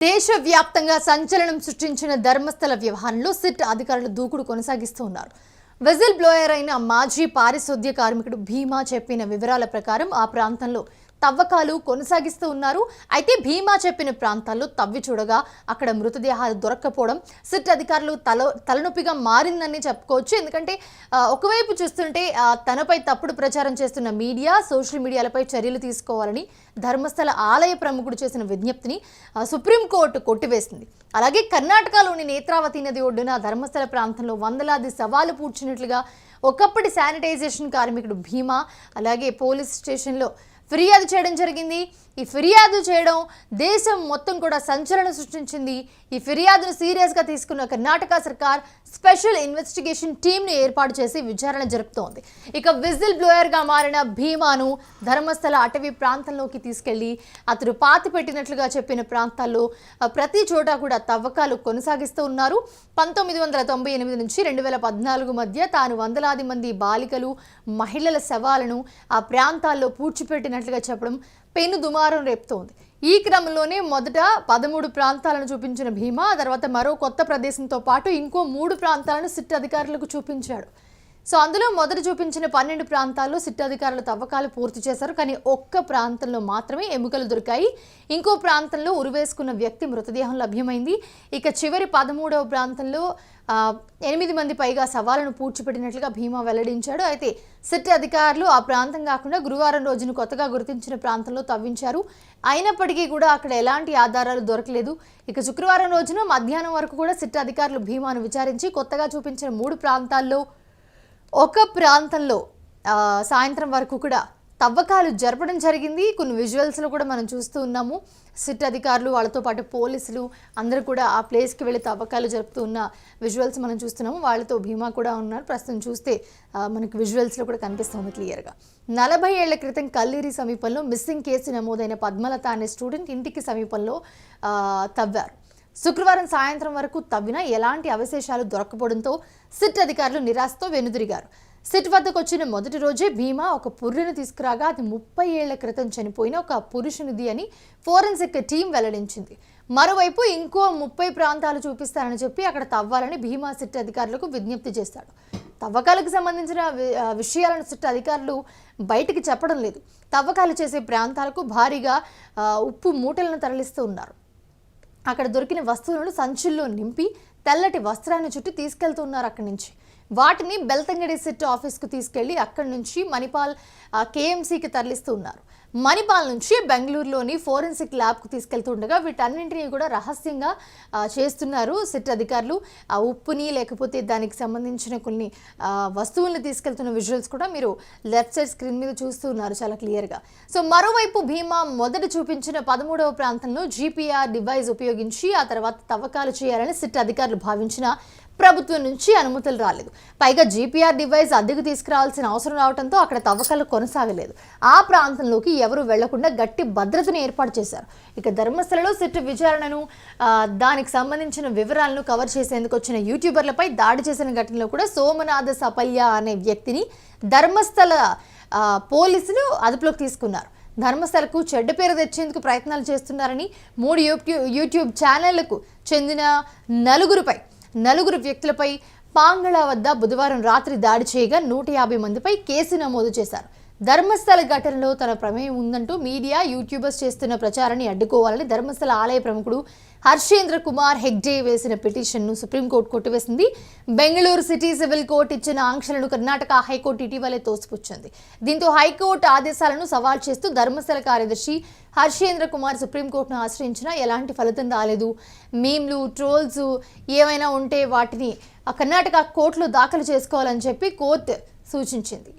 దేశవ్యాప్తంగా సంచలనం సృష్టించిన ధర్మస్థల వ్యవహారంలో సిట్ అధికారులు దూకుడు కొనసాగిస్తూ ఉన్నారు. విజిల్ బ్లోయర్ అయిన మాజీ పారిశుద్ధ్య కార్మికుడు భీమా చెప్పిన వివరాల ప్రకారం ఆ ప్రాంతంలో తవ్వకాలు కొనసాగిస్తూ ఉన్నారు. అయితే భీమా చెప్పిన ప్రాంతాల్లో తవ్వి చూడగా అక్కడ మృతదేహాలు దొరక్కపోవడం సిట్ అధికారులు తలనొప్పిగా మారిందని చెప్పుకోవచ్చు. ఎందుకంటే ఒకవైపు చూస్తుంటే తనపై తప్పుడు ప్రచారం చేస్తున్న మీడియా, సోషల్ మీడియాలపై చర్యలు తీసుకోవాలని ధర్మస్థల ఆలయ ప్రముఖుడు చేసిన విజ్ఞప్తిని సుప్రీంకోర్టు కొట్టివేసింది. అలాగే కర్ణాటకలోని నేత్రావతి నది ఒడ్డున ధర్మస్థల ప్రాంతంలో వందలాది సవాలు పూడ్చినట్లుగా ఒకప్పటి శానిటైజేషన్ కార్మికుడు భీమా అలాగే పోలీస్ స్టేషన్లో ఫిర్యాదు చేయడం జరిగింది. ఈ ఫిర్యాదు చేయడం దేశం మొత్తం కూడా సంచలనం సృష్టించింది. ఈ ఫిర్యాదును సీరియస్గా తీసుకున్న కర్ణాటక సర్కార్ స్పెషల్ ఇన్వెస్టిగేషన్ టీంను ఏర్పాటు చేసి విచారణ జరుపుతోంది. ఇక విజిల్ బ్లోయర్గా మారిన భీమాను ధర్మస్థల అటవీ ప్రాంతంలోకి తీసుకెళ్లి అతడు పాతి పెట్టినట్లుగా చెప్పిన ప్రాంతాల్లో ప్రతి చోట కూడా తవ్వకాలు కొనసాగిస్తూ ఉన్నారు. 1998 నుంచి 2014 మధ్య తాను వందలాది మంది బాలికలు, మహిళల శవాలను ఆ ప్రాంతాల్లో పూడ్చిపెట్టినట్లుగా చెప్పడం పెను దుమారం రేపుతోంది. ఈ క్రమంలోనే మొదట 13 ప్రాంతాలను చూపించిన భీమా తర్వాత మరో కొత్త ప్రదేశంతో పాటు ఇంకో 3 ప్రాంతాలను సిట్ అధికారులకు చూపించాడు. సో అందులో మొదట చూపించిన 12 ప్రాంతాల్లో సిట్ అధికారులు తవ్వకాలు పూర్తి చేశారు. కానీ ఒక్క ప్రాంతంలో మాత్రమే ఎముకలు దొరికాయి. ఇంకో ప్రాంతంలో ఉరివేసుకున్న వ్యక్తి మృతదేహం లభ్యమైంది. ఇక చివరి 13వ ప్రాంతంలో 8 మంది పైగా సవాలను పూడ్చిపెట్టినట్లుగా భీమా వెల్లడించాడు. అయితే సిట్ అధికారులు ఆ ప్రాంతం కాకుండా గురువారం రోజును కొత్తగా గుర్తించిన ప్రాంతంలో తవ్వించారు. అయినప్పటికీ కూడా అక్కడ ఎలాంటి ఆధారాలు దొరకలేదు. ఇక శుక్రవారం రోజున మధ్యాహ్నం వరకు కూడా సిట్ అధికారులు భీమాను విచారించి కొత్తగా చూపించిన 3 ప్రాంతాల్లో ఒక ప్రాంతంలో సాయంత్రం వరకు కూడా తవ్వకాలు జరపడం జరిగింది. కొన్ని విజువల్స్లో కూడా మనం చూస్తూ ఉన్నాము. సిట్ అధికారులు వాళ్ళతో పాటు పోలీసులు అందరూ కూడా ఆ ప్లేస్కి వెళ్ళి తవ్వకాలు జరుపుతూ ఉన్న విజువల్స్ మనం చూస్తున్నాము. వాళ్ళతో భీమా కూడా ఉన్నారు. ప్రస్తుతం చూస్తే మనకి విజువల్స్లో కూడా కనిపిస్తుంది క్లియర్గా. 40 ఏళ్ల క్రితం కల్లేరి సమీపంలో మిస్సింగ్ కేసు నమోదైన పద్మలత అనే స్టూడెంట్ ఇంటికి సమీపంలో తవ్వారు. శుక్రవారం సాయంత్రం వరకు తవ్వినా ఎలాంటి అవశేషాలు దొరకపోవడంతో సిట్ అధికారులు నిరాశతో వెనుదిరిగారు. సిట్ వద్దకు వచ్చిన మొదటి రోజే భీమా ఒక పుర్రెను తీసుకురాగా అది 30 ఏళ్ల క్రితం చనిపోయిన ఒక పురుషునిది అని ఫోరెన్సిక్ టీం వెల్లడించింది. మరోవైపు ఇంకో 30 ప్రాంతాలు చూపిస్తారని చెప్పి అక్కడ తవ్వాలని భీమా సిట్ అధికారులకు విజ్ఞప్తి చేశాడు. తవ్వకాలకు సంబంధించిన విషయాలను సిట్ అధికారులు బయటికి చెప్పడం లేదు. తవ్వకాలు చేసే ప్రాంతాలకు భారీగా ఉప్పు మూటలను తరలిస్తూ ఉన్నారు. అక్కడ దొరికిన వస్తువులను సంచుల్లో నింపి తెల్లటి వస్త్రాన్ని చుట్టి తీసుకెళ్తున్నారు. అక్కడి నుంచి వాటిని బెల్తంగడి సిట్ ఆఫీస్కు తీసుకెళ్లి అక్కడి నుంచి మణిపాల్ కేఎంసీకి తరలిస్తూ ఉన్నారు. మణిపాల్ నుంచి బెంగళూరులోని ఫోరెన్సిక్ ల్యాబ్కు తీసుకెళ్తుండగా వీటన్నింటినీ కూడా రహస్యంగా చేస్తున్నారు సిట్ అధికారులు. ఆ ఉప్పుని లేకపోతే దానికి సంబంధించిన కొన్ని వస్తువుల్ని తీసుకెళ్తున్న విజువల్స్ కూడా మీరు లెఫ్ట్ సైడ్ స్క్రీన్ మీద చూస్తూ ఉన్నారు చాలా క్లియర్గా. సో మరోవైపు భీమా మొదట చూపించిన 13వ ప్రాంతంలో జీపీఆర్ డివైస్ ఉపయోగించి ఆ తర్వాత తవ్వకాలు చేయాలని సిట్ అధికారులు భావించిన ప్రభుత్వం నుంచి అనుమతులు రాలేదు. పైగా జీపీఆర్ డివైస్ అద్దెకు తీసుకురావాల్సిన అవసరం రావడంతో అక్కడ తవ్వకాలు కొనసాగలేదు. ఆ ప్రాంతంలోకి ఎవరు వెళ్లకుండా గట్టి భద్రతను ఏర్పాటు చేశారు. ఇక ధర్మస్థలలో సిట్ విచారణను దానికి సంబంధించిన వివరాలను కవర్ చేసేందుకు వచ్చిన యూట్యూబర్లపై దాడి చేసిన ఘటనలో కూడా సోమనాథ సపల్య అనే వ్యక్తిని ధర్మస్థల పోలీసులు అదుపులోకి తీసుకున్నారు. ధర్మస్థలకు చెడ్డ పేరు తెచ్చేందుకు ప్రయత్నాలు చేస్తున్నారని 3 యూట్యూబ్ ఛానళ్లకు చెందిన 9 వ్యక్తులపై పాంగళ వద్ద బుధవారం రాత్రి దాడి చేయగా 150 మందిపై కేసు నమోదు చేశారు. ధర్మస్థల ఘటనలో తన ప్రమేయం ఉందంటూ మీడియా, యూట్యూబర్స్ చేస్తున్న ప్రచారాన్ని అడ్డుకోవాలని ధర్మస్థల ఆలయ ప్రముఖుడు హర్షేంద్ర కుమార్ హెగ్డే వేసిన పిటిషన్ను సుప్రీంకోర్టు కొట్టివేసింది. బెంగళూరు సిటీ సివిల్ కోర్టు ఇచ్చిన ఆంక్షలను కర్ణాటక హైకోర్టు ఇటీవలే తోసిపుచ్చింది. దీంతో హైకోర్టు ఆదేశాలను సవాల్ చేస్తూ ధర్మస్థల కార్యదర్శి హర్షేంద్ర కుమార్ సుప్రీంకోర్టును ఆశ్రయించినా ఎలాంటి ఫలితం రాలేదు. మీమ్లు, ట్రోల్స్ ఏమైనా ఉంటే వాటిని కర్ణాటక కోర్టులో దాఖలు చేసుకోవాలని చెప్పి కోర్టు సూచించింది.